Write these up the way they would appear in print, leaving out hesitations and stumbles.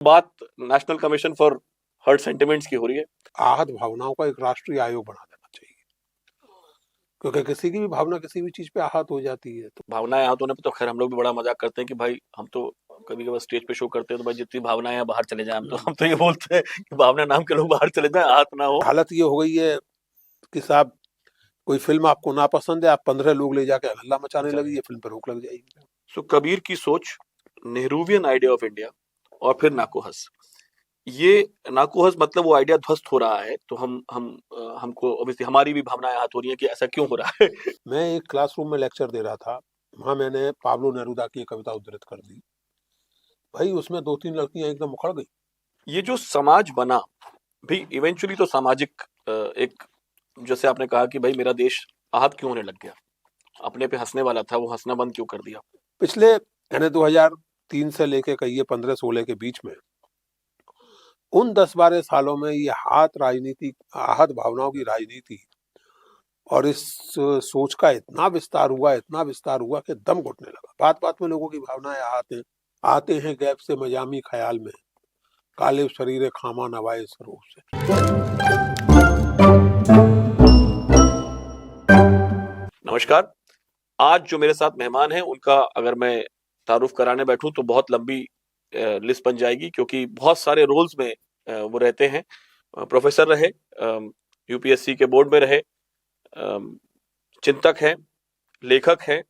बात national commission for hurt sentiments की हो रही है। आहत भावनाओं का एक राष्ट्रीय आयोग बना देना चाहिए, क्योंकि किसी की भी भावना किसी भी चीज पे आहत हो जाती है। तो भावनाएं आहत होने पे तो खैर हम लोग भी बड़ा मजाक करते हैं कि भाई हम तो कभी कभी स्टेज पे शो करते हैं तो भाई जितनी भावनाएं हैं बाहर चले जाए। हम तो ये बोलते हैं कि भावना नाम के लोग बाहर चले जाए, आहत ना हो। हालत ये हो गई है कि साहब कोई फिल्म आपको ना पसंद है, आप 15 लोग ले जाके हल्ला मचाने लगी, ये फिल्म पर रोक लग जाएगी। सो कबीर की सोच, नेहरूवियन आइडिया ऑफ इंडिया और फिर नाकोहस। ये नाकोहस मतलब वो आइडिया ध्वस्त हो रहा है तो हमको ऑब्वियसली हमारी भी भावनाएं आहत हो रही है कि ऐसा क्यों हो रहा है। मैं एक क्लासरूम में लेक्चर दे रहा था, वहां मैंने पाब्लो नेरुदा की एक कविता उद्धृत कर दी। भाई उसमें 2-3 लड़कियां एकदम उखड़ गई। ये जो समाज बना भी इवेंचुअली तो सामाजिक एक, जैसे आपने कहा कि भाई मेरा देश आहत क्यों होने लग गया, अपने पे हंसने वाला था वो हंसना बंद क्यों कर दिया। पिछले यानी 2003 से लेके कहिए 15-16 के बीच में उन 10-12 सालों में ये आहत भावनाओं की राजनीति और इस सोच का इतना विस्तार हुआ कि दम घुटने लगा। बात बात में लोगों की भावनाएं आते हैं गैप से मजामी ख्याल में, काले शरीर खामा नवाए सरूर से। नमस्कार। आज जो मेरे साथ मेहमान हैं उनका अगर मैं तारुफ कराने बैठूं तो बहुत लंबी लिस्ट बन जाएगी, क्योंकि बहुत सारे रोल्स में वो रहते हैं। प्रोफेसर रहे, यूपीएससी के बोर्ड में रहे, चिंतक हैं, लेखक हैं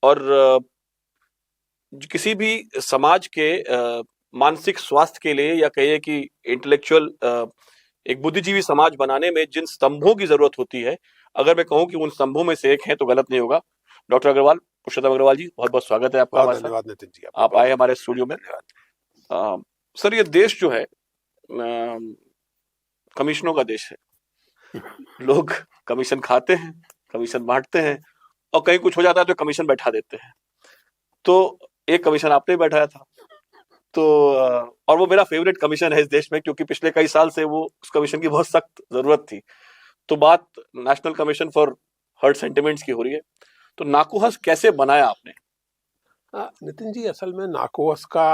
और किसी भी समाज के मानसिक स्वास्थ्य के लिए या कहिए कि इंटेलेक्चुअल एक बुद्धिजीवी समाज बनाने में जिन स्तंभों की जरूरत होती है, अगर मैं कहूं कि उन स्तंभों में से एक है तो गलत नहीं होगा। डॉक्टर अग्रवाल, पुरुषोत्तम अग्रवाल जी, बहुत बहुत स्वागत है आपका हमारे साथ। धन्यवाद नितिन जी, आप आए हमारे स्टूडियो में। सर, ये देश जो है कमीशनों का देश है। लोग कमीशन खाते हैं, कमीशन बांटते हैं और कहीं कुछ हो जाता है तो कमीशन बैठा देते हैं। तो एक कमीशन आपने बैठाया था, तो और वो मेरा फेवरेट कमीशन है इस देश में, क्योंकि पिछले कई साल से वो उस कमीशन की बहुत सख्त जरूरत थी। तो बात national commission for hurt sentiments की हो रही है। तो नाकोहस कैसे बनाया आपने? नितिन जी, असल में नाकोहस का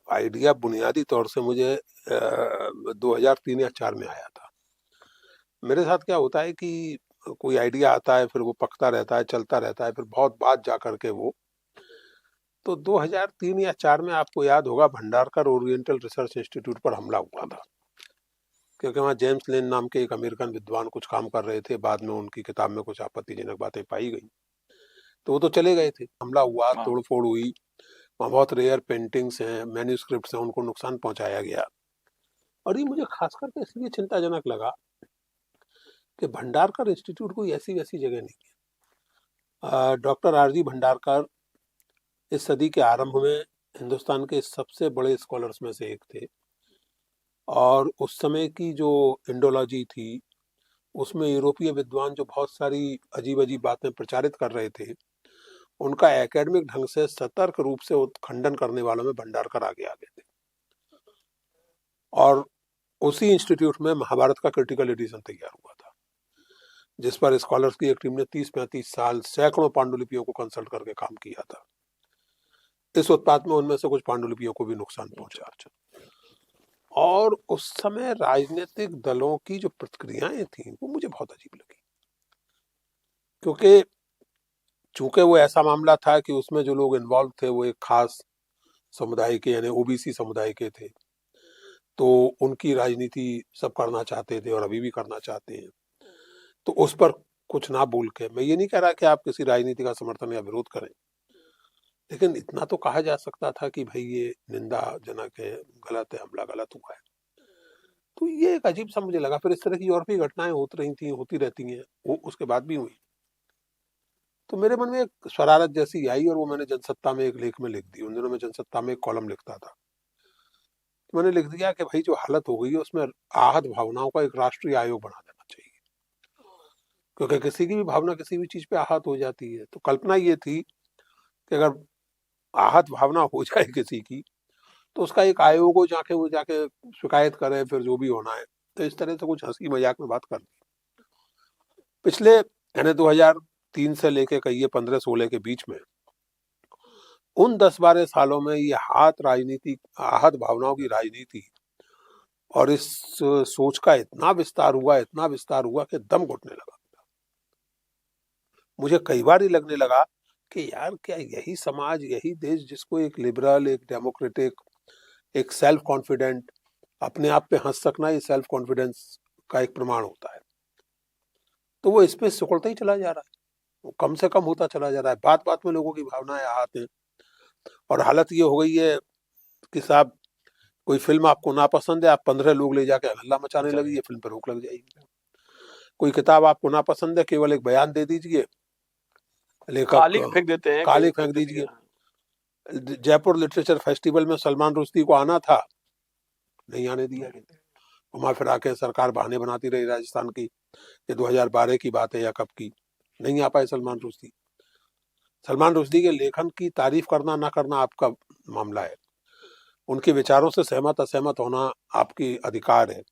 आइडिया बुनियादी तौर से मुझे 2003 या 4 में आया था। मेरे साथ क्या होता है कि कोई आइडिया आता है, फिर वो पकता रहता है, चलता रहता है, फिर बहुत बाद जा करके वो तो 2003 या 4 में आपको याद होगा भंडारकर ओरिएंटल रिसर्च इंस्टीट्यूट पर हमला हुआ था, क्योंकि वहाँ जेम्स लेन नाम के एक अमेरिकन विद्वान कुछ काम कर रहे थे। बाद में उनकी किताब में कुछ आपत्तिजनक बातें पाई गई तो वो तो चले गए थे। हमला हुआ, तोड़फोड़ हुई, वहाँ बहुत रेयर पेंटिंग्स हैं, मैन्यूस्क्रिप्ट्स हैं, उनको नुकसान पहुंचाया गया। और ये मुझे खास करके इसलिए चिंताजनक लगा कि भंडारकर इंस्टीट्यूट कोई ऐसी वैसी जगह नहीं है। डॉक्टर आरजी भंडारकर इस सदी के आरंभ में हिंदुस्तान के सबसे बड़े स्कॉलर्स में से एक थे, और उस समय की जो इंडोलॉजी थी उसमें यूरोपीय विद्वान जो बहुत सारी अजीब अजीब बातें प्रचारित कर रहे थे, उनका एकेडमिक ढंग से सतर्क रूप से खंडन करने वालों में भंडारकर आगे थे। और उसी इंस्टीट्यूट में महाभारत का क्रिटिकल एडिशन तैयार हुआ था, जिस पर स्कॉलर्स की एक टीम ने 30-35 साल सैकड़ों पांडुलिपियों को कंसल्ट करके काम किया था। इस उत्पाद में उनमें से कुछ पांडुलिपियों को भी नुकसान पहुंचा। और उस समय राजनीतिक दलों की जो प्रतिक्रियाएं थी वो मुझे बहुत अजीब लगी, क्योंकि चूंकि वो ऐसा मामला था कि उसमें जो लोग इन्वॉल्व थे वो एक खास समुदाय के यानी ओबीसी समुदाय के थे, तो उनकी राजनीति सब करना चाहते थे और अभी भी करना चाहते हैं। तो उस पर कुछ ना बोल के, मैं ये नहीं कह रहा कि आप किसी राजनीति का समर्थन या विरोध करें, लेकिन इतना तो कहा जा सकता था कि भाई ये निंदाजनक है, गलत है, हमला गलत हुआ है। तो ये एक अजीब सा मुझे लगा। फिर इस तरह की और भी घटनाएं होती रहती हैं, वो उसके बाद भी हुई। तो मेरे मन में एक शरारत जैसी आई और वो मैंने जनसत्ता में एक लेख में लिख दी। उन दिनों मैं जनसत्ता में एक कॉलम लिखता था, तो मैंने लिख दिया कि भाई जो हालत हो गई है उसमें आहत भावनाओं का एक राष्ट्रीय आयोग बना देना चाहिए, क्योंकि किसी की भी भावना किसी भी चीज पे आहत हो जाती है। तो कल्पना ये थी कि अगर आहत भावना हो जाए किसी की तो उसका एक आयोग हो, जाके वो जाके शिकायत करे, फिर जो भी होना है। तो इस तरह से कुछ हंसी मजाक में बात कर दी। पिछले यानी 2003 से लेके कहिए 15-16 के बीच में उन 10-12 सालों में ये आहत भावनाओं की राजनीति और इस सोच का इतना विस्तार हुआ कि दम घुटने लगा। मुझे कई बार ही लगने लगा कि यार क्या यही समाज, यही देश जिसको एक लिबरल, एक डेमोक्रेटिक, एक सेल्फ कॉन्फिडेंट, अपने आप पे हंस सकना ये सेल्फ कॉन्फिडेंस का एक प्रमाण होता है, तो वो इस पे सिकुड़ता ही चला जा रहा है, वो कम से कम होता चला जा रहा है। बात बात में लोगों की भावनाएं आहत हैं और हालत ये हो गई है कि साहब कोई फिल्म आपको नापसंद है, आप 15 लोग ले जाके हल्ला मचाने लगी, ये फिल्म पर रोक लग जाएगी। कोई किताब आपको नापसंद है, केवल एक बयान दे दीजिए, लेखक कालिक फेंक देते हैं, कालिक फेंक दीजिए। जयपुर लिटरेचर फेस्टिवल में सलमान रुश्दी को आना था, नहीं आने दिया। घुमा फिरा के सरकार बहाने बनाती रही राजस्थान की, ये 2012 की बात है या कब की, नहीं आ पाए सलमान रुश्दी। सलमान रुश्दी के लेखन की तारीफ करना ना करना आपका मामला है, उनके विचारों से सहमत असहमत होना आपकी अधिकार है,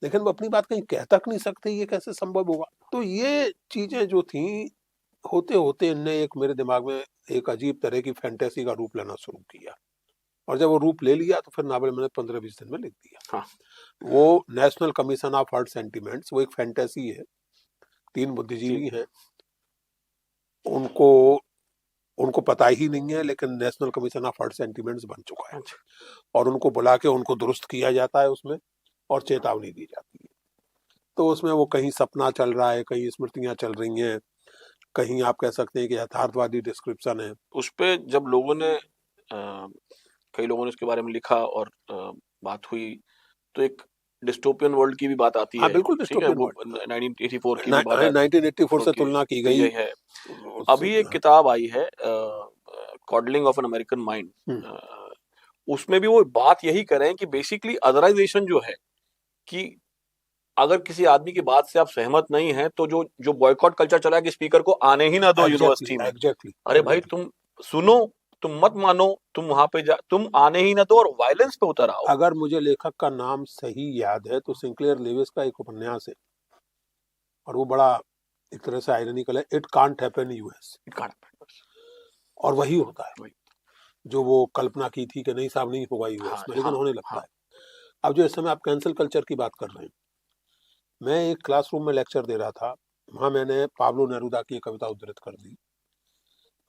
लेकिन वो अपनी बात कहीं कह तक नहीं सकते, ये कैसे संभव होगा? तो ये चीजें जो थी, होते होते इनने एक मेरे दिमाग में एक अजीब तरह की फैंटेसी का रूप लेना शुरू किया, और जब वो रूप ले लिया तो फिर नावल मैंने 15-20 दिन में लिख दिया। हाँ। वो national commission of hurt sentiments, वो एक फैंटेसी है, 3 बुद्धिजीवी हैं, उनको पता ही नहीं है, लेकिन national commission of hurt sentiments बन चुका है, और उनको बुला के उनको दुरुस्त किया जाता है उसमें, और चेतावनी दी जाती है। तो उसमें वो कहीं सपना चल रहा है, कहीं स्मृतियां चल रही हैं, कहीं आप कह सकते हैं कि यथार्थवादी डिस्क्रिप्शन है। उस पे जब लोगों ने कई लोगों ने उसके बारे में लिखा और बात हुई, तो एक डिस्टोपियन वर्ल्ड की भी बात आती हाँ है, बिल्कुल, ठीक है, डिस्टोपियन वो वर्ल्ड, 1984 की भी बात आती 1984 से की तुलना की गई गई है। अभी एक किताब आई है, codling of an American mind, उसमें भी वो बात यही कर रहे हैं कि बेसिकली अदराइजेशन जो है, कि अगर किसी आदमी की बात से आप सहमत नहीं हैं, तो जो जो बॉयकॉट कल्चर चला है कि स्पीकर को आने ही ना दो यूनिवर्सिटी में। अरे भाई, तुम सुनो, तुम मत मानो, तुम वहां पे तुम आने ही ना दो और वायलेंस पे उतर आओ। अगर मुझे लेखक का नाम सही याद है तो सिंक्लेयर लेविस का एक उपन्यास है, और वो बड़ा एक तरह से आयरनिकल है, इट कांट हैपन यूएस, और वही होता है जो वो कल्पना की थी कि नहीं साहब नहीं होगा यूएस में, लेकिन होने लगता है। अब जो इस समय आप कैंसिल कल्चर की बात कर रहे हैं, मैं एक क्लासरूम में लेक्चर दे रहा था, वहां मैंने पाब्लो नेरूदा की एक कविता उद्धृत कर दी।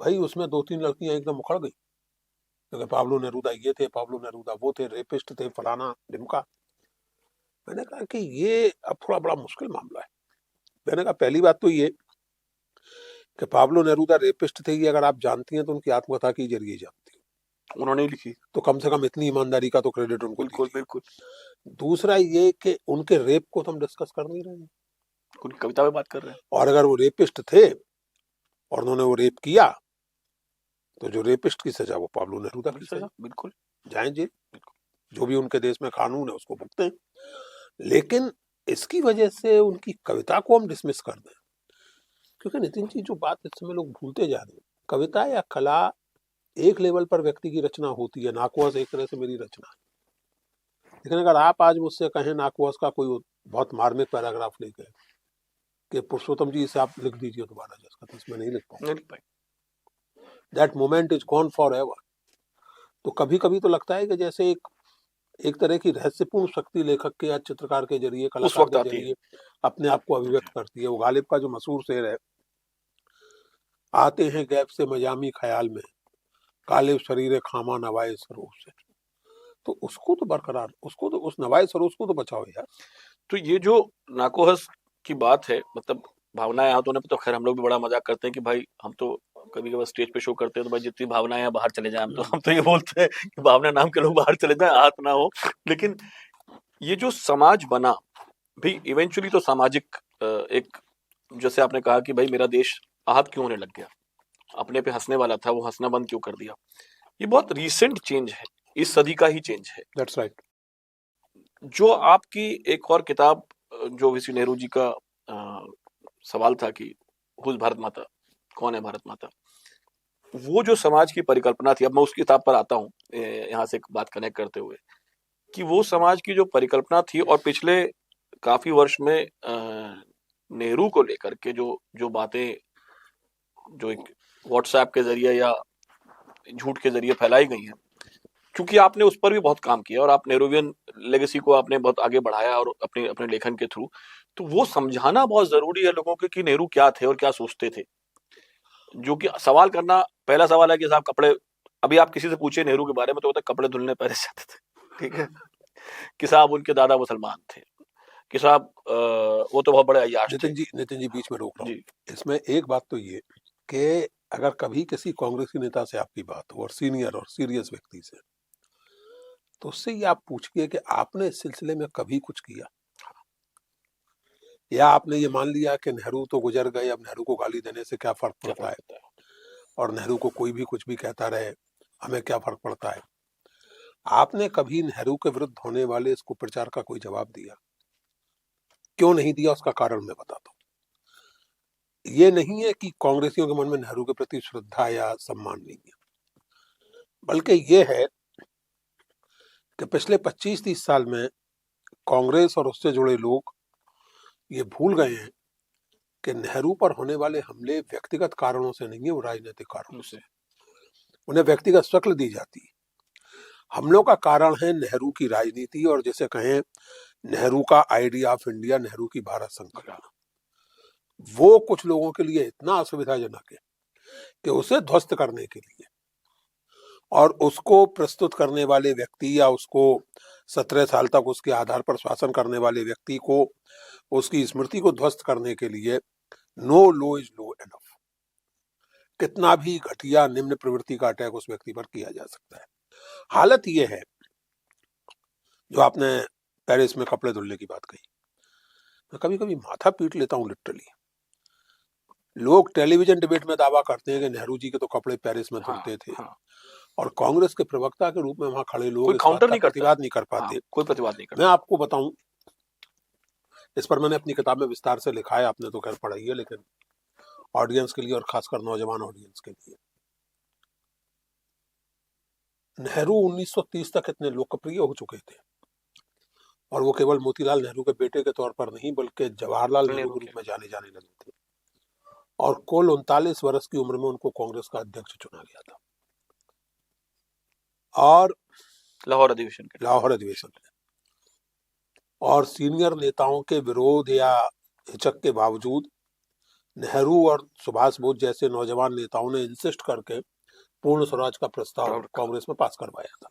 भाई उसमें 2-3 लड़कियां एकदम उखड़ गई, क्योंकि पाब्लो नेरूदा ये थे, पाब्लो नेरूदा वो थे, रेपिस्ट थे, फलाना ढिमका। मैंने कहा कि ये अब थोड़ा बड़ा मुश्किल मामला है। मैंने कहा पहली बात तो ये कि पाब्लो नेरूदा रेपिस्ट थे, ये अगर आप जानती हैं तो उनकी आत्मकथा के जरिए जानती हैं, उन्होंने लिखी, तो कम से कम इतनी ईमानदारी का तो क्रेडिट उनको बिल्कुल दीजिए। बिल्कुल। दूसरा ये कि उनके रेप को तो हम डिस्कस कर नहीं रहे हैं, उनकी कविता में बात कर रहे हैं, और अगर वो रेपिस्ट थे और उन्होंने वो रेप किया, तो जो रेपिस्ट की सजा वो पाब्लो नेरूदा की सजा, बिल्कुल जाएं जेल, जो भी उनके देश में कानून है उसको भुगतें। लेकिन इसकी वजह से उनकी कविता को हम डिसमिस कर दें, क्योंकि नितिन जी जो बात इस समय लोग भूलते जा रहे हैं, कविता या कला एक लेवल पर व्यक्ति की रचना होती है, नाकुअस एक तरह से मेरी रचना है, लेकिन अगर आप आज मुझसे कहें नाकुअस का कोई बहुत मार्मिक पैराग्राफ लेके कि पुरुषोत्तम जी इसे आप लिख दीजिए दोबारा जैसा, तो इसमें नहीं लिख पाऊंगा, that moment is gone for ever. तो कभी कभी तो लगता है कि जैसे एक तरह की रहस्यपूर्ण शक्ति लेखक के या चित्रकार के जरिए, कलाकार के जरिए अपने आप को अभिव्यक्त करती है। वो गालिब का जो मशहूर शेर है, आते हैं गैब से मजामी ख्याल में, गालिब शरीर खामा नवाए सरोज से, तो उसको तो बरकरार, उसको तो, उस नवाए सरोज को तो बचाओ यार। तो ये जो नाकोहस की बात है, मतलब भावनाएं आहत होने पे तो खैर हम लोग भी बड़ा मजाक करते हैं कि भाई हम तो कभी कभी स्टेज पे शो करते हैं तो भाई जितनी भावनाएं हैं बाहर चले जाए, हम तो ये बोलते हैं कि भावना नाम के लोग बाहर चले जाए, आहत ना हो। लेकिन ये जो समाज बना भी इवेंचुअली तो सामाजिक, एक जैसे आपने कहा कि भाई मेरा देश आहत क्यों होने लग गया, अपने पे हंसने वाला था वो हंसना बंद क्यों कर दिया, ये बहुत रीसेंट चेंज है, इस सदी का ही चेंज है। That's right. जो आपकी एक और किताब, जो वीसी नेहरू जी का सवाल था कि हुज भारत माता, कौन है भारत माता, वो जो समाज की परिकल्पना थी, अब मैं उस किताब पर आता हूँ यहाँ से एक बात कनेक्ट करते हुए, कि वो समाज की जो परिकल्पना थी और पिछले काफी वर्ष में नेहरू को लेकर के जो जो बातें, जो एक व्हाट्सएप के जरिए या झूठ के जरिए फैलाई गई हैं, क्योंकि आपने उस पर भी बहुत काम किया और आप नेहरूवियन लेगेसी को आपने बहुत आगे बढ़ाया और अपने अपने लेखन के थ्रू, तो वो समझाना बहुत जरूरी है लोगों को कि नेहरू क्या थे और क्या सोचते थे। जो कि सवाल करना, पहला सवाल है कि साहब कपड़े, अभी आप किसी से पूछे नेहरू के बारे में तो होता कपड़े धुलने पैरिस जाते थे, ठीक है, कि साहब उनके दादा मुसलमान थे, कि साहब वो तो बहुत बड़े अय्याश थे। नितिन जी बीच में रोक रहा हूँ। जी इसमें एक बात तो ये कि अगर कभी किसी कांग्रेसी नेता से आपकी बात हो और सीनियर और सीरियस व्यक्ति से, तो उससे ये आप पूछिए कि आपने इस सिलसिले में कभी कुछ किया, या आपने ये मान लिया कि नेहरू तो गुजर गए, अब नेहरू को गाली देने से क्या फर्क क्या पड़ता है, फर्क पड़ता है। और नेहरू को कोई भी कुछ भी कहता रहे, हमें क्या फर्क पड़ता है। आपने कभी नेहरू के विरुद्ध होने वाले इस कुप्रचार का कोई जवाब दिया? क्यों नहीं दिया, उसका कारण मैं बताता हूँ। ये नहीं है कि कांग्रेसियों के मन में नेहरू के प्रति श्रद्धा या सम्मान नहीं है, बल्कि ये है कि पिछले 25-30 साल में कांग्रेस और उससे जुड़े लोग ये भूल गए हैं कि नेहरू पर होने वाले हमले व्यक्तिगत कारणों से नहीं है, वो राजनीतिक कारणों से। उन्हें व्यक्तिगत शक्ल दी जाती है। हमलों का कारण है नेहरू की राजनीति, और जैसे कहें नेहरू का आइडिया ऑफ इंडिया, नेहरू की भारत संकल्पना। वो कुछ लोगों के लिए इतना असुविधाजनक है कि उसे ध्वस्त करने के लिए और उसको प्रस्तुत करने वाले व्यक्ति, या उसको 17 साल तक उसके आधार पर शासन करने वाले व्यक्ति को, उसकी स्मृति को ध्वस्त करने के लिए no low is low enough, कितना भी घटिया निम्न प्रवृत्ति का अटैक उस व्यक्ति पर किया जा सकता है। हालत यह है, जो आपने पेरिस में कपड़े धुलने की बात कही, मैं कभी कभी माथा पीट लेता हूं लिटरली। लोग टेलीविजन डिबेट में दावा करते हैं कि नेहरू जी के तो कपड़े पेरिस में धुलते थे, और कांग्रेस के प्रवक्ता के रूप में वहां खड़े लोग इस बात का प्रतिवाद नहीं कर पाते। कोई प्रतिवाद नहीं करता। मैं आपको बताऊं, इस पर मैंने अपनी किताब में विस्तार से लिखा है, आपने तो खैर पढ़ाई है, लेकिन ऑडियंस के लिए और खासकर नौजवान ऑडियंस के लिए, नेहरू 1930 तक इतने लोकप्रिय हो चुके थे, और वो केवल मोतीलाल नेहरू के बेटे के तौर पर नहीं बल्कि जवाहरलाल नेहरू के रूप में जाने लगे थे, और कुल 39 वर्ष की उम्र में उनको कांग्रेस का अध्यक्ष चुना गया था, और लाहौर अधिवेशन में, और सीनियर नेताओं के विरोध या हिचक के बावजूद नेहरू और सुभाष बोस जैसे नौजवान नेताओं ने इंसिस्ट करके पूर्ण स्वराज का प्रस्ताव कांग्रेस में पास करवाया था।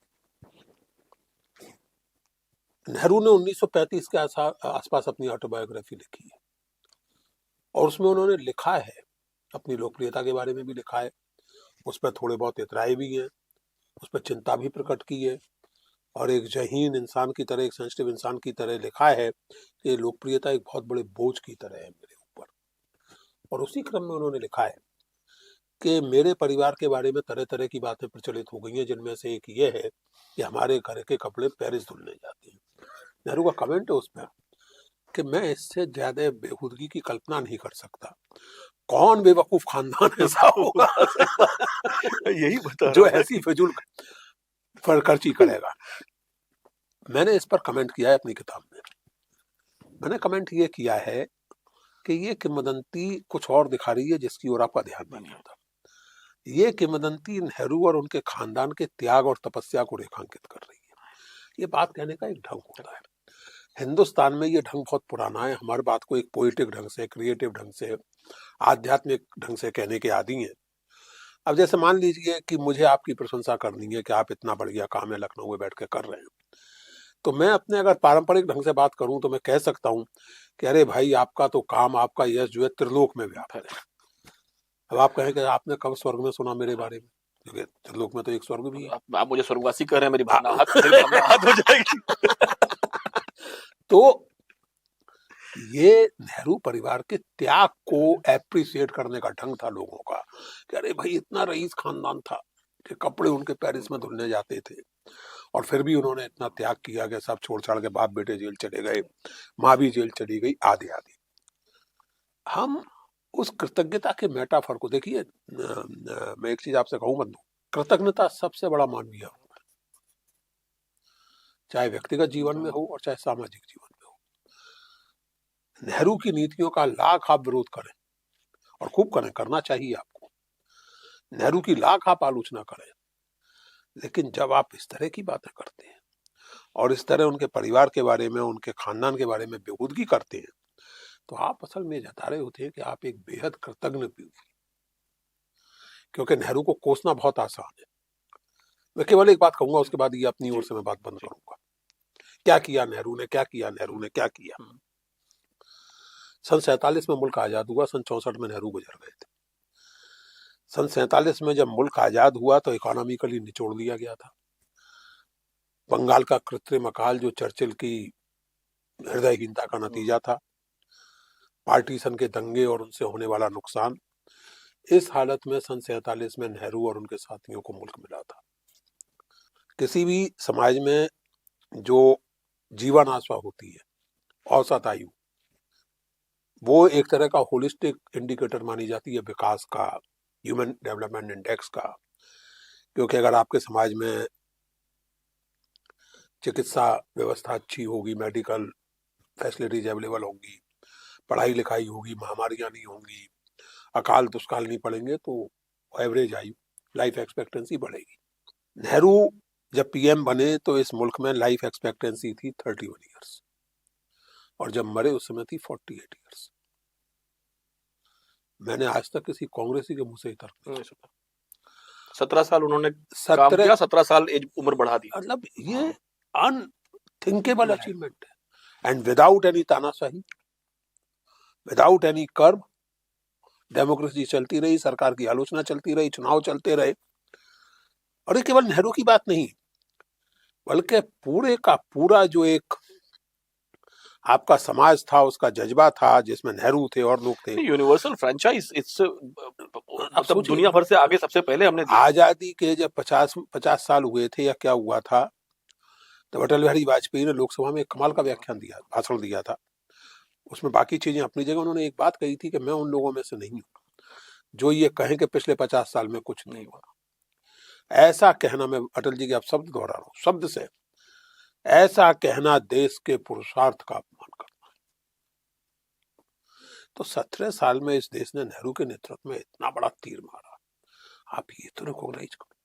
नेहरू ने 1935 के आसपास अपनी ऑटोबायोग्राफी लिखी है, और उसमें उन्होंने लिखा है, अपनी लोकप्रियता के बारे में भी लिखा है, उस पर थोड़े बहुत इतराए भी हैं, उस पर चिंता भी प्रकट की है, और एक जहीन इंसान की तरह, एक सेंसिटिव इंसान की तरह लिखा है कि लोकप्रियता एक बहुत बड़े बोझ की तरह है मेरे ऊपर। और उसी क्रम में उन्होंने लिखा है कि मेरे परिवार के बारे में तरह तरह की बातें प्रचलित हो गई हैं, जिनमें से एक ये है कि हमारे घर के कपड़े पेरिस धुलने जाते हैं। नेहरू का कमेंट है उस पर कि मैं इससे ज्यादा बेहूदगी की कल्पना नहीं कर सकता। कौन बेवकूफ खानदान ऐसा होगा यही बता जो ऐसी फिजूल खर्ची करेगा। मैंने इस पर कमेंट किया है अपनी किताब में। मैंने कमेंट ये किया है कि ये किंवदंती कुछ और दिखा रही है जिसकी ओर आपका ध्यान नहीं आता। ये किंवदंती नेहरू और उनके खानदान के त्याग और तपस्या को रेखांकित कर रही है। ये बात कहने का एक ढंग होता है, हिंदुस्तान में ये ढंग बहुत पुराना है। हमारे बात को एक पोइटिक ढंग से, क्रिएटिव ढंग से, आध्यात्मिक ढंग से कहने के आदी हैं। अब जैसे मान लीजिए कि मुझे आपकी प्रशंसा करनी है कि आप इतना बढ़िया काम है लखनऊ में बैठ के कर रहे हैं, तो मैं अपने अगर पारंपरिक ढंग से बात करूं तो मैं कह सकता हूं कि अरे भाई, आपका तो काम, आपका यश जो है त्रिलोक में व्याप्त है। अब आप कहें कि आपने कब स्वर्ग में सुना मेरे बारे में, क्योंकि त्रिलोक में तो एक स्वर्ग भी है। आप मुझे स्वर्गवासी कह रहे हैं, मेरी भावना हाथ हो जाएगी। तो ये नेहरू परिवार के त्याग को एप्रिशिएट करने का ढंग था लोगों का कि अरे भाई, इतना रईस खानदान था कि कपड़े उनके पेरिस में धुलने जाते थे, और फिर भी उन्होंने इतना त्याग किया कि सब छोड़ छाड़ के बाप बेटे जेल चले गए, माँ भी जेल चली गई, आदि आदि। हम उस कृतज्ञता के मेटाफर को देखिए। मैं एक चीज आपसे कहूं बंधु, कृतज्ञता सबसे बड़ा मानवीय रूप है, चाहे व्यक्तिगत जीवन में हो और चाहे सामाजिक जीवन में हो। नेहरू की नीतियों का लाख आप विरोध करें, और खूब करें, करना चाहिए आपको। नेहरू की लाख आप आलोचना करें, लेकिन जब आप इस तरह की बातें करते हैं और इस तरह उनके परिवार के बारे में, उनके खानदान के बारे में बेहूदगी करते हैं, तो आप असल में जता रहे होते हैं कि आप एक बेहद कृतज्ञ व्यक्ति, क्योंकि नेहरू को कोसना बहुत आसान है। मैं केवल एक बात कहूंगा, उसके बाद ये अपनी जी ओर से मैं बात बंद जी करूंगा। क्या किया नेहरू ने, क्या किया नेहरू ने, क्या किया? हम्म, सन 47 में मुल्क आजाद हुआ, सन 64 में नेहरू गुजर गए थे। सन 47 में जब मुल्क आजाद हुआ तो इकोनॉमिकली निचोड़ दिया गया था। बंगाल का कृत्रिम अकाल जो चर्चिल की हृदयहीनता का नतीजा था, पार्टीशन के दंगे और उनसे होने वाला नुकसान, इस हालत में सन 47 में नेहरू और उनके साथियों को मुल्क मिला था। किसी भी समाज में जो जीवन आशा होती है, औसत आयु, वो एक तरह का होलिस्टिक इंडिकेटर मानी जाती है विकास का, ह्यूमन डेवलपमेंट इंडेक्स का। क्योंकि अगर आपके समाज में चिकित्सा व्यवस्था अच्छी होगी, मेडिकल फैसिलिटीज अवेलेबल होंगी, पढ़ाई लिखाई होगी, महामारियां नहीं होंगी, अकाल दुष्काल नहीं पड़ेंगे, तो एवरेज आयु, लाइफ एक्सपेक्टेंसी बढ़ेगी। नेहरू जब पीएम बने तो इस मुल्क में लाइफ एक्सपेक्टेंसी थी 31 ईयर्स, और जब मरे उस समय थी 48 ईयर्स। मैंने आज तक किसी कांग्रेसी के मुंह से ही तर्क नहीं सुना। 17 साल उन्होंने काम 17, किया, 17 साल एज उम्र बढ़ा दी। मतलब ये अनथिंकेबल Right. अचीवमेंट है। एंड विदाउट एनी तानाशाही, विदाउट एनी कर्ब, डेमोक्रेसी चलती रही, सरकार की आलोचना चलती रही, चुनाव चलते रहे। और ये केवल नेहरू की बात नहीं, बल्कि पूरे का पूरा जो एक आपका समाज था, उसका जज्बा था, जिसमें नेहरू थे और लोग थे। यूनिवर्सल फ्रेंचाइज, इट्स आप मतलब सोचिए, दुनिया भर से आगे सबसे पहले हमने दिया। आजादी के जब 50 साल हुए थे या क्या हुआ था, तो अटल बिहारी वाजपेयी ने लोकसभा में एक कमाल का व्याख्यान दिया, भाषण दिया था। उसमें बाकी चीजें अपनी जगह, उन्होंने एक बात कही थी कि मैं उन लोगों में से नहीं हूं जो ये कहें कि पिछले 50 साल में कुछ नहीं हुआ। ऐसा कहना, मैं अटल जी के अब शब्द दोहरा रहा हूं, शब्द से, ऐसा कहना देश के पुरुषार्थ का अपमान करना। तो 17 साल में इस देश ने नेहरू के नेतृत्व में इतना बड़ा तीर मारा, आप ये तो रिकॉग्नाइज करो।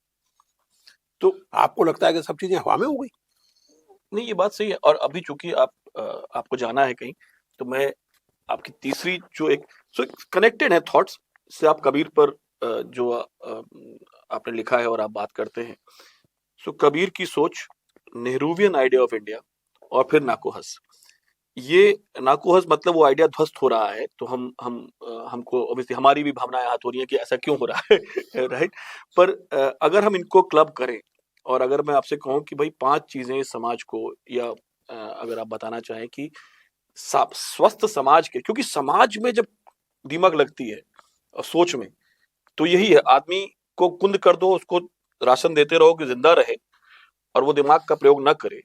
तो आपको लगता है कि सब चीजें हवा में हो गई? नहीं, ये बात सही है। और अभी चूंकि आपको जाना है कहीं, तो मैं आपकी तीसरी जो एक कनेक्टेड है थॉट्स से, आप कबीर पर जो आपने लिखा है और आप बात करते हैं, सो कबीर की सोच, नेहरूवियन आइडिया ऑफ इंडिया, और फिर नाकोहस। ये नाकोहस मतलब वो आइडिया ध्वस्त हो रहा है, तो हमको ऑब्वियसली हमारी भी भावनाएं हाथ हो रही हैं कि ऐसा क्यों हो रहा है राइट। पर अगर हम इनको क्लब करें, और अगर मैं आपसे कहूं कि भाई 5 चीजें समाज को, या अगर आप बताना चाहें कि स्वस्थ समाज के, क्योंकि समाज में जब दीमक लगती है सोच में, तो यही है, आदमी को कुंद कर दो, उसको राशन देते रहो कि जिंदा रहे, और वो दिमाग का प्रयोग ना करे।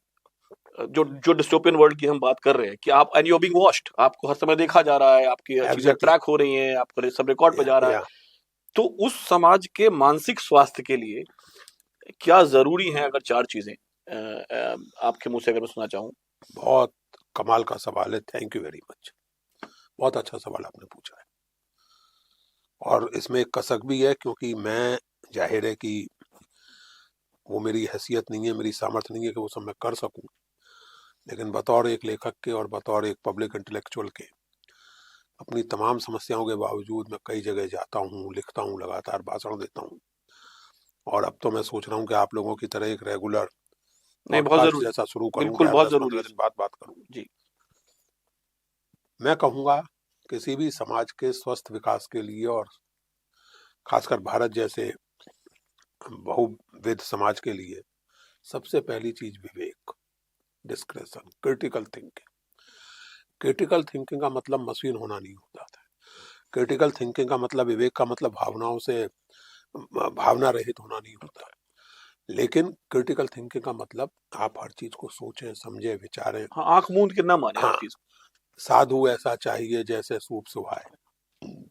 जो जो डिस्टोपियन वर्ल्ड की हम बात कर रहे हैं कि आप एंड यू बीइंग वॉच्ड, आपको हर समय देखा जा रहा है, आपकी चीजें एग्जैक्टली, ट्रैक हो रही हैं, आपका सब रिकॉर्ड पे जा रहा है। तो उस समाज के मानसिक स्वास्थ्य के लिए क्या जरूरी है, अगर 4 चीजें आपके मुंह से अगर मैं सुनना चाहूँ? बहुत कमाल का सवाल है, थैंक यू वेरी मच, बहुत अच्छा सवाल आपने पूछा है। और इसमें एक कसक भी है, क्योंकि मैं, जाहिर है कि वो मेरी हैसियत नहीं है, मेरी सामर्थ्य नहीं है कि वो सब मैं कर सकूं, लेकिन बतौर एक लेखक के और बतौर एक पब्लिक इंटेलेक्चुअल के, अपनी तमाम समस्याओं के बावजूद मैं कई जगह जाता हूँ, लिखता हूँ, लगातार भाषण देता हूँ। और अब तो मैं सोच रहा हूँ कि आप लोगों की तरह एक रेगुलर नहीं, बहुत पॉडकास्ट जरूरी, जैसा शुरू करूँ कि बिल्कुल हर बहुत 10-15 जरूरी दिन बाद बात करूँ। जी। मैं कहूँगा किसी भी समाज के स्वस्थ विकास के लिए, और खासकर भारत जैसे बहुविध समाज के लिए, सबसे पहली चीज विवेक, discretion, critical thinking. Critical thinking का मतलब मशीन होना नहीं होता था। क्रिटिकल थिंकिंग का मतलब, विवेक का मतलब भावनाओं से भावना रहित होना नहीं होता है। लेकिन क्रिटिकल थिंकिंग का मतलब आप हर चीज को सोचें, समझें, विचारें। हाँ, आंख मूंद के ना माने हर हाँ, चीज। साधु ऐसा चाहिए जैसे सूप सुहाए।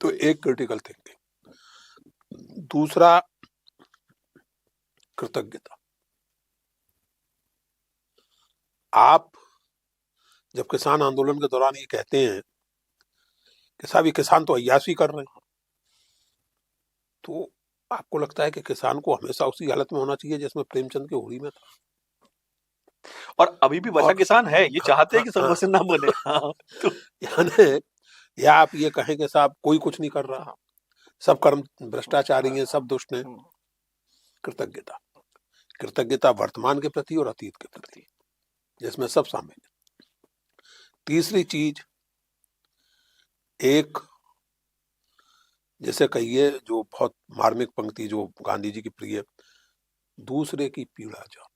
तो एक क्रिटिकल थिंकिंग। दूसरा, कृतज्ञता। आप जब किसान आंदोलन के दौरान ये कहते हैं कि साहब ये किसान तो अय्याशी कर रहे हैं, तो आपको लगता है कि किसान को हमेशा उसी हालत में होना चाहिए जिसमें प्रेमचंद के होली में था? और अभी भी वैसा और किसान है, ये हाँ चाहते हैं हाँ कि हाँ सर्वनाश ना बने। हाँ, तो यानी या आप ये कहें कि साहब कोई कुछ नहीं कर रहा, हाँ, सब कर्म भ्रष्टाचारी हैं, सब दुष्ट हैं। हम्म, कृतज्ञता, कृतज्ञता वर्तमान के प्रति और अतीत के प्रति, जिसमें सब शामिल है। तीसरी चीज, एक जैसे कहिए जो बहुत मार्मिक पंक्ति जो गांधी जी की प्रिय, दूसरे की पीड़ा जान,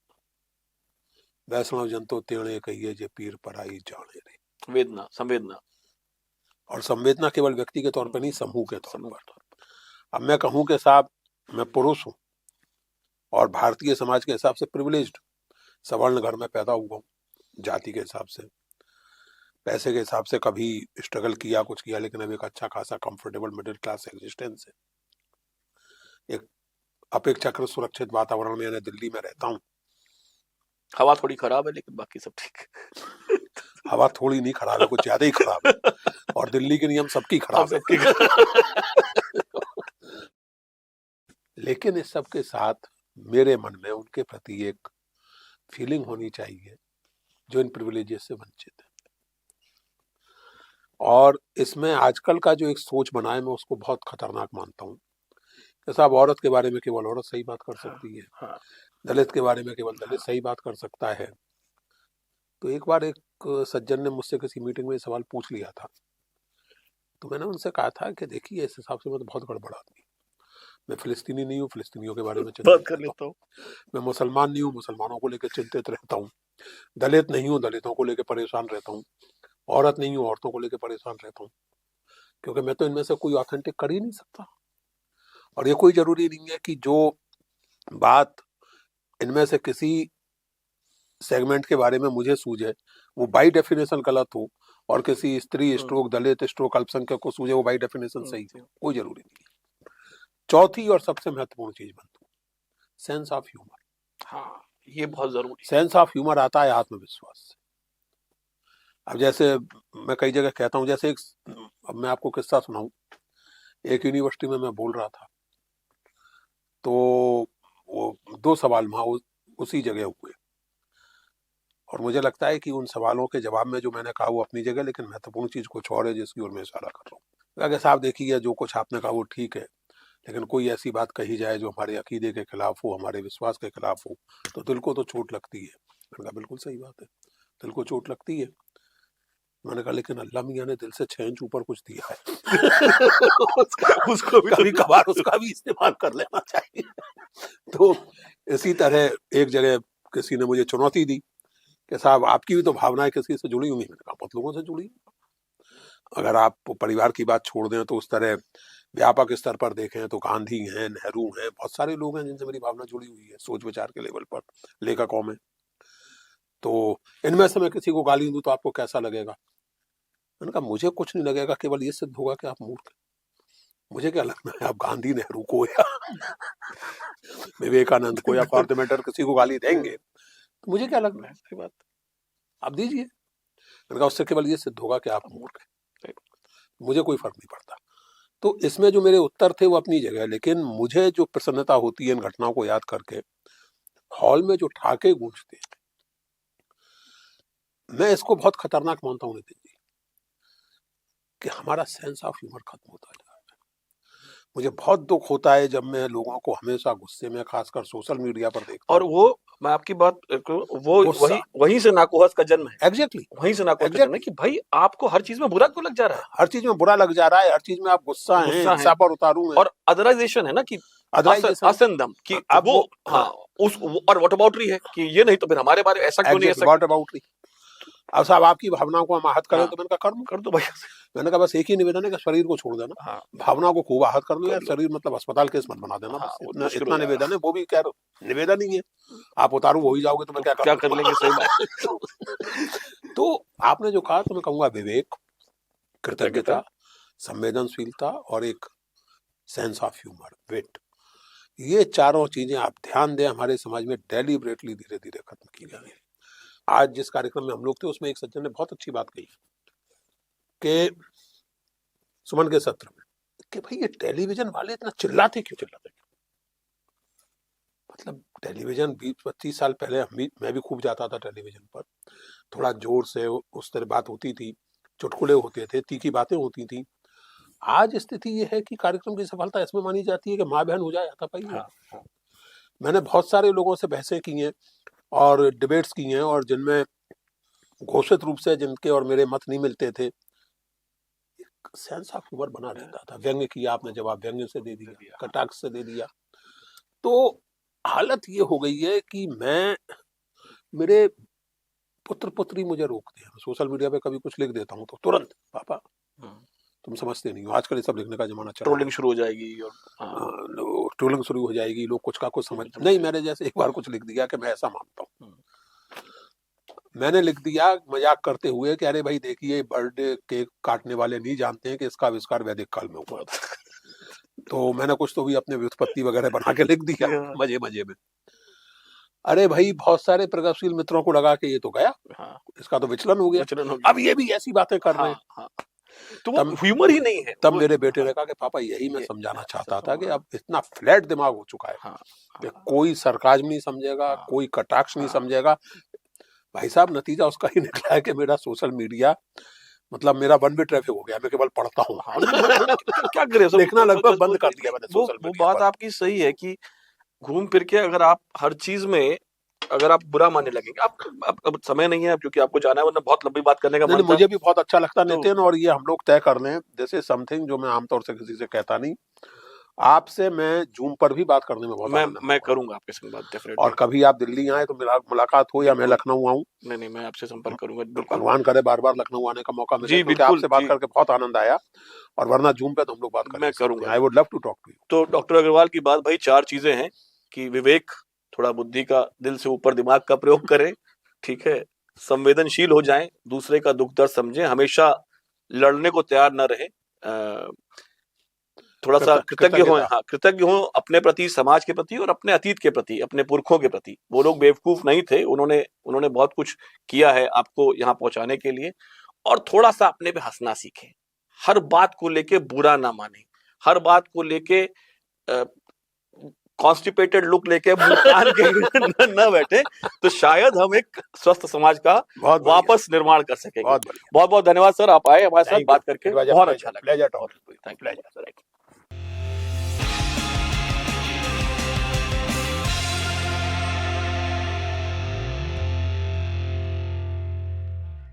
वैष्णव जन तो तेणे कहिए जे पीर पराई जाने रे। वेदना, संवेदना, और संवेदना केवल व्यक्ति के तौर पर नहीं, समूह के तौर समूह पर। तौर अब मैं कहूं कि साहब मैं पुरुष हूं और भारतीय समाज के हिसाब से प्रिविलेज्ड सवर्ण घर में पैदा हुआ हूं, जाति के हिसाब से, पैसे के हिसाब से कभी स्ट्रगल किया कुछ किया, लेकिन अब एक अच्छा खासा कंफर्टेबल मिडिल क्लास एग्जिस्टेंस है, एक अपेक्षाकृत सुरक्षित वातावरण में, यानी दिल्ली में रहता हूँ। हवा थोड़ी खराब है लेकिन बाकी सब ठीक। हवा थोड़ी नहीं खराब है, कुछ ज्यादा ही खराब है, और दिल्ली के नियम सबकी हम खराब है। सबकी लेकिन इस सब के साथ मेरे मन में उनके प्रति एक फीलिंग होनी चाहिए जो इन प्रिविलेजेस से वंचित है। और इसमें आजकल का जो एक सोच बना है, मैं उसको बहुत खतरनाक मानता हूँ कि साहब औरत के बारे में केवल औरत सही बात कर सकती है, हाँ, दलित के बारे में केवल दलित सही बात कर सकता है। तो एक बार एक सज्जन ने मुझसे किसी मीटिंग में ये सवाल पूछ लिया था, तो मैंने उनसे कहा था कि देखिए इस हिसाब से मैं तो बहुत गड़बड़ आदमी, मैं फिलिस्तीनी नहीं हूँ, फिलिस्तीनियों के बारे में बात चिंतित कर रहता लेता हूँ। हूँ, मैं मुसलमान नहीं हूँ, मुसलमानों को लेकर चिंतित रहता हूँ, दलित नहीं हूँ, दलितों को लेकर परेशान रहता हूँ, औरत नहीं हूँ, औरतों को लेकर परेशान रहता हूँ, क्योंकि मैं तो इनमें से कोई ऑथेंटिक कर ही नहीं सकता। और ये कोई जरूरी नहीं है कि जो बात इनमें से किसी सेगमेंट के बारे में मुझे सूझे वो बाई डेफिनेशन गलत हो, और किसी स्त्री स्ट्रोक दलित स्ट्रोक अल्पसंख्यक को सूझे वो बाई डेफिनेशन सही हो, कोई जरूरी नहीं है। चौथी और सबसे महत्वपूर्ण चीज बनती, सेंस ऑफ ह्यूमर। हाँ, ये बहुत जरूरी है। सेंस ऑफ ह्यूमर आता है आत्मविश्वास से। अब जैसे मैं कई जगह कहता हूँ, जैसे एक, अब मैं आपको किस्सा सुनाऊं, एक यूनिवर्सिटी में मैं बोल रहा था, तो वो दो सवाल वहाँ उसी जगह हुए, और मुझे लगता है कि उन सवालों के जवाब में जो मैंने कहा वो अपनी जगह, लेकिन महत्वपूर्ण चीज कुछ और है जिसकी ओर मैं इशारा कर रहा हूँ। अगर साहब देखिए जो कुछ आपने कहा वो ठीक है, लेकिन कोई ऐसी बात कही जाए जो हमारे अकीदे के खिलाफ हो, हमारे विश्वास के खिलाफ हो, तो दिल को तो चोट लगती है। मैंने कहा बिल्कुल सही बात है, दिल को चोट लगती है। मैंने कहा लेकिन अल्लाह मियाँ ने दिल से 6 इंच ऊपर कुछ दिया है उसको भी कभी कभार उसका भी इस्तेमाल कर लेना चाहिए। तो इसी तरह एक जगह किसी ने मुझे चुनौती दी कि साहब आपकी भी तो भावनाएं किसी से जुड़ी हुई। मैंने कहा बहुत लोगों से जुड़ी, अगर आप परिवार की बात छोड़ दें तो उस तरह व्यापक स्तर पर देखें तो गांधी हैं, नेहरू हैं, बहुत सारे लोग हैं जिनसे मेरी भावना जुड़ी हुई है सोच विचार के लेवल पर, लेखकों में। तो इनमें से मैं किसी को गाली दूं तो आपको कैसा लगेगा? मैंने कहा मुझे कुछ नहीं लगेगा, केवल ये सिद्ध होगा कि आप मूर्ख हैं। मुझे क्या लगना है आप गांधी नेहरू को या विवेकानंद को या फॉर द मैटर किसी को गाली देंगे, तो मुझे क्या लगना है? सही बात। आप दीजिए। मैंने कहा उससे केवल ये सिद्ध होगा कि आप मूर्ख हैं, मुझे कोई फर्क नहीं पड़ता। तो इसमें जो मेरे उत्तर थे वो अपनी जगह, लेकिन मुझे जो प्रसन्नता होती है इन घटनाओं को याद करके, हॉल में जो ठाके गूंजते हैं, मैं इसको बहुत खतरनाक मानता हूँ नितिन जी, कि हमारा सेंस ऑफ ह्यूमर खत्म होता जा रहा है। मुझे बहुत दुख होता है जब मैं लोगों को हमेशा गुस्से में, खासकर सोशल मीडिया पर देखता और हूँ। वो मैं आपकी बात वो गुस्सा, वहीं से नाकुहस का जन्म है। एग्जैक्टली वहीं से नाकुहस का जन्म है कि भाई आपको हर चीज में बुरा क्यों लग जा रहा है? हर चीज में बुरा लग जा रहा है, हर चीज में आप गुस्सा हैं, गुस्सा है हिंसा पर उतारू हैं, और अदराइजेशन है ना कि अदराइजेशन। असंदम कि अब वो हाँ और व्हाट अबाउटरी है कि ये नहीं तो फिर हमारे बारे में ऐसा क्यों नहीं, ऐसा व्हाट अबाउट। अब साहब आपकी भावनाओं को हम आहत करें हाँ, तो मैंने कहा कर दो भाई। मैंने कहा बस एक ही निवेदन है कि शरीर को छोड़ देना, हाँ, भावना को खूब आहत कर लो यार, कर लो। शरीर मतलब अस्पताल केस मत बना देना, हाँ, बस वो इतना मुश्किल इतना हो जाएगा। निवेदन है, वो भी क्या निवेदन ही है, आप उतारू हो ही जाओगे तो मैं तो क्या कर लेंगे, सही बात। तो आपने जो कहा तो मैं कहूंगा विवेक, कृतज्ञता, संवेदनशीलता और एक सेंस ऑफ ह्यूमर, विट, ये चारों चीजें आप ध्यान दें हमारे समाज में डेलिबरेटली धीरे धीरे खत्म की गई है। आज जिस कार्यक्रम में हम लोग थे उसमें एक सज्जन ने बहुत अच्छी बात कही कि सुमन के सत्र में, कि भाई ये टेलीविजन वाले इतना चिल्लाते क्यों? मतलब टेलीविजन 20-25 साल पहले मैं भी खूब जाता था टेलीविजन पर, थोड़ा जोर से उस तरह बात होती थी, चुटकुले होते थे, तीखी बातें होती थी। आज स्थिति ये है कि कार्यक्रम की सफलता इसमें मानी जाती है कि माँ बहन हो जाए हाथापाई हो। हाँ, मैंने बहुत सारे लोगों से बहसें की हैं और डिबेट्स की हैं, और जिनमें घोषित रूप से जिनके और मेरे मत नहीं मिलते थे, सेंस ऑफ ह्यूमर बना रहता था। व्यंग्य किया आपने, जवाब व्यंग्य से दे दिया, कटाक्ष से दे दिया। तो हालत ये हो गई है कि मेरे पुत्र पुत्री मुझे रोकते हैं। सोशल मीडिया पे कभी कुछ लिख देता हूँ तो तुरंत, पापा तुम समझते नहीं हो, आजकल ये सब लिखने का जमाना चल रहा है, ट्रोलिंग शुरू हो जाएगी और ट्रोलिंग शुरू हो जाएगी, लोग कुछ का कुछ समझ नहीं। मैंने जैसे एक बार कुछ लिख दिया कि मैं ऐसा मानता हूँ, मैंने लिख दिया मजाक करते हुए कि अरे भाई देखिए, बर्थडे केक काटने वाले नहीं जानते हैं कि इसका आविष्कार वैदिक काल में हुआ था। तो मैंने कुछ तो भी अपने व्युत्पत्ति वगैरह बना के लिख दिया मजे मजे में। अरे भाई, बहुत सारे प्रगतिशील मित्रों को लगा कि ये तो गया, इसका तो विचलन हो गया, अब ये भी ऐसी बातें कर रहे हैं। तो वो ह्यूमर ही नहीं है। तब मेरे बेटे ने कहा कि पापा यही मैं समझाना चाहता था कि अब इतना फ्लैट दिमाग हो चुका है कि कोई सरकाज़म नहीं समझेगा, कोई कटाक्ष नहीं समझेगा। भाई साहब, नतीजा उसका ही निकला है कि मेरा सोशल मीडिया, मतलब मेरा वन वे ट्रैफिक हो गया, मैं केवल पढ़ता हूँ। क्या करें, देखना लगभग बंद कर दिया मैंने सोशल मीडिया। वो बात आपकी सही है कि घूम फिर के अगर आप हर चीज में अगर आप बुरा मानने लगेंगे, अब समय नहीं है क्योंकि आपको जाना है, वरना बहुत लंबी बात करने का मन था। मुझे भी बहुत अच्छा लगता नितिन, और ये हम लोग तय कर लें, दिस इज समथिंग जो मैं आमतौर से किसी से कहता नहीं। आपसे मैं जूम पर भी बात करने में बहुत मैं करूंगा आपके संग बात डेफिनेटली। और कभी आप दिल्ली आए तो मुलाकात हो, या मैं लखनऊ आऊं। नहीं, मैं आपसे संपर्क करूंगा। भगवान करे बार बार लखनऊ आने का मौका मिले, क्योंकि आपसे बात करके बहुत आनंद आया, और वरना जूम पे तो हम लोग बात करेंगे। मैं करूंगा। I would love to talk to you. तो डॉक्टर अग्रवाल की बात भाई 4 चीजें हैं कि विवेक, थोड़ा बुद्धि का दिल से ऊपर दिमाग का प्रयोग करें, ठीक है, संवेदनशील हो जाएं, दूसरे का दुख दर्द समझें, हमेशा लड़ने को तैयार न रहे, थोड़ा सा कृतज्ञ हो, कृतज्ञ हो अपने प्रति, समाज के प्रति और अपने अतीत के प्रति, अपने पुरखों के प्रति। वो लोग बेवकूफ नहीं थे, उन्होंने बहुत कुछ किया है आपको यहाँ पहुंचाने के लिए। और थोड़ा सा अपने पे हंसना सीखें, हर बात को लेके बुरा ना माने, हर बात को लेके कॉन्स्टिपेटेड लुक लेके मुस्कान के न बैठे, तो शायद हम एक स्वस्थ समाज का वापस निर्माण कर सकेंगे। बहुत बहुत धन्यवाद सर, आप आए हमारे साथ बात करके बहुत अच्छा लगा।